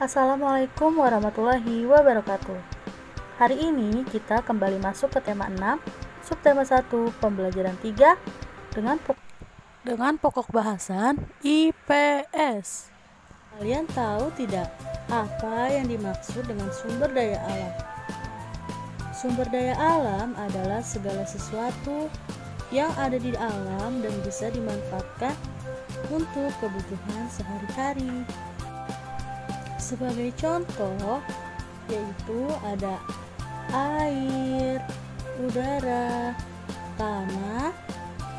Assalamualaikum warahmatullahi wabarakatuh. Hari ini kita kembali masuk ke tema 6, subtema 1, pembelajaran 3 dengan pokok bahasan IPS. Kalian tahu tidak apa yang dimaksud dengan sumber daya alam? Sumber daya alam adalah segala sesuatu yang ada di alam dan bisa dimanfaatkan untuk kebutuhan sehari-hari. Sebagai contoh, yaitu ada air, udara, tanah,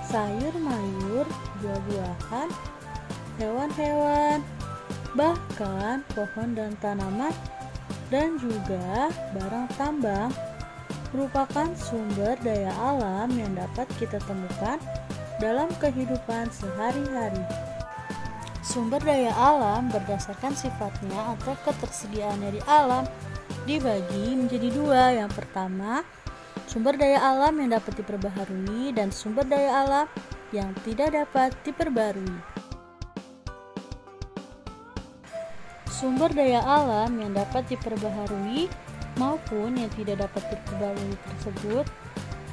sayur-mayur, buah-buahan, hewan-hewan, bahkan pohon dan tanaman, dan juga barang tambang merupakan sumber daya alam yang dapat kita temukan dalam kehidupan sehari-hari. Sumber daya alam berdasarkan sifatnya atau ketersediaannya di alam dibagi menjadi dua. Yang pertama, sumber daya alam yang dapat diperbaharui dan sumber daya alam yang tidak dapat diperbarui. Sumber daya alam yang dapat diperbaharui maupun yang tidak dapat diperbarui tersebut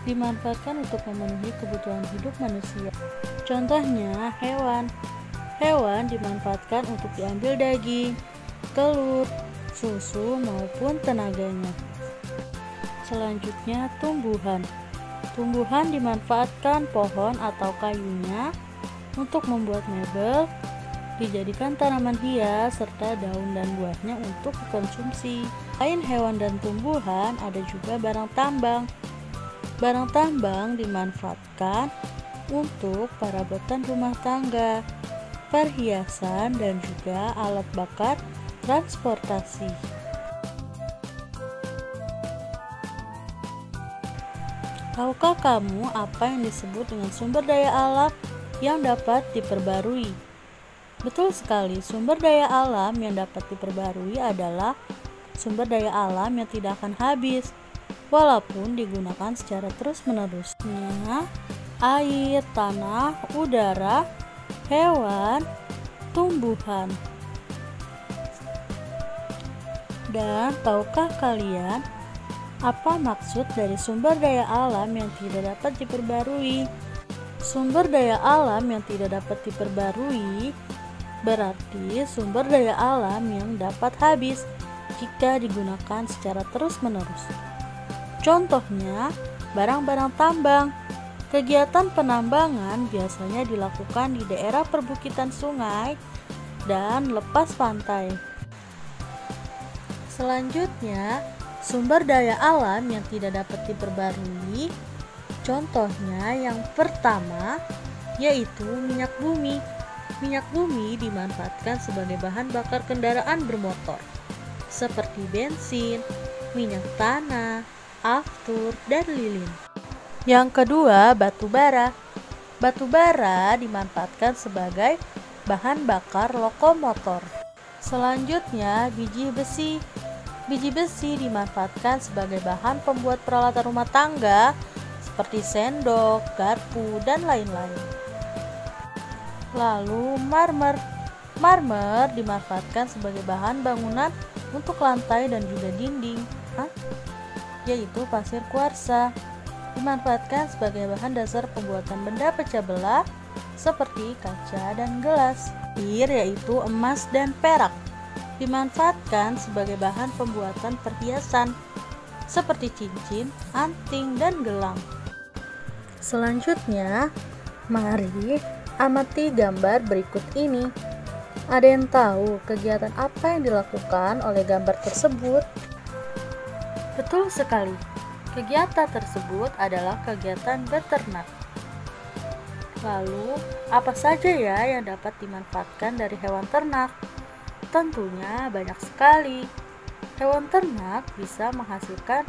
dimanfaatkan untuk memenuhi kebutuhan hidup manusia. Contohnya hewan. Hewan dimanfaatkan untuk diambil daging, telur, susu maupun tenaganya. Selanjutnya tumbuhan. Tumbuhan dimanfaatkan pohon atau kayunya untuk membuat mebel, dijadikan tanaman hias serta daun dan buahnya untuk dikonsumsi. Selain hewan dan tumbuhan, ada juga barang tambang. Barang tambang dimanfaatkan untuk perabotan rumah tangga, perhiasan, dan juga alat bakar transportasi. Tahukah kamu apa yang disebut dengan sumber daya alam yang dapat diperbarui? Betul sekali, sumber daya alam yang dapat diperbarui adalah sumber daya alam yang tidak akan habis walaupun digunakan secara terus-menerus. Air, tanah, udara, hewan, tumbuhan. Dan tahukah kalian apa maksud dari sumber daya alam yang tidak dapat diperbarui? Sumber daya alam yang tidak dapat diperbarui berarti sumber daya alam yang dapat habis jika digunakan secara terus-menerus. Contohnya, barang-barang tambang. Kegiatan penambangan biasanya dilakukan di daerah perbukitan sungai dan lepas pantai. Selanjutnya, sumber daya alam yang tidak dapat diperbarui. Contohnya yang pertama yaitu minyak bumi. Minyak bumi dimanfaatkan sebagai bahan bakar kendaraan bermotor seperti bensin, minyak tanah, aftur, dan lilin. Yang kedua, batu bara. Batu bara dimanfaatkan sebagai bahan bakar lokomotor. Selanjutnya, biji besi. Biji besi dimanfaatkan sebagai bahan pembuat peralatan rumah tangga seperti sendok, garpu, dan lain-lain. Lalu marmer. Marmer dimanfaatkan sebagai bahan bangunan untuk lantai dan juga dinding, yaitu pasir kuarsa. Dimanfaatkan sebagai bahan dasar pembuatan benda pecah belah seperti kaca dan gelas. Air yaitu emas dan perak dimanfaatkan sebagai bahan pembuatan perhiasan seperti cincin, anting, dan gelang. Selanjutnya, mari amati gambar berikut ini. Ada yang tahu kegiatan apa yang dilakukan oleh gambar tersebut? Betul sekali. Kegiatan tersebut adalah kegiatan beternak. Lalu, apa saja ya yang dapat dimanfaatkan dari hewan ternak? Tentunya banyak sekali. Hewan ternak bisa menghasilkan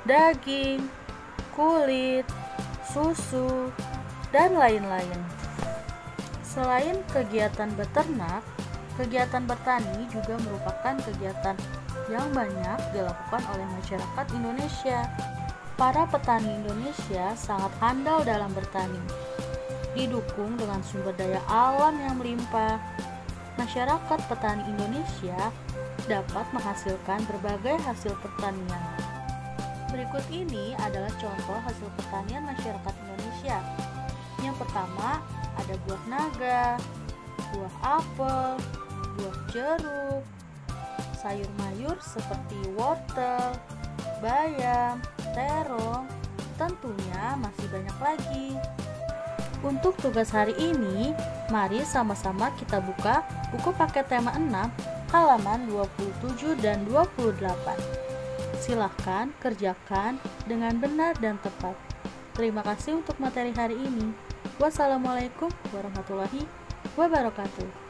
daging, kulit, susu, dan lain-lain. Selain kegiatan beternak, kegiatan bertani juga merupakan kegiatan yang banyak dilakukan oleh masyarakat Indonesia. Para petani Indonesia sangat handal dalam bertani, didukung dengan sumber daya alam yang melimpah. masyarakat petani Indonesia dapat menghasilkan berbagai hasil pertanian. Berikut ini adalah contoh hasil pertanian masyarakat Indonesia. Yang pertama, ada buah naga, buah apel, buah jeruk, sayur mayur seperti wortel, bayam, terong, tentunya masih banyak lagi. Untuk tugas hari ini, mari sama-sama kita buka buku paket tema 6, halaman 27 dan 28. Silahkan kerjakan dengan benar dan tepat. Terima kasih untuk materi hari ini. Wassalamualaikum warahmatullahi wabarakatuh.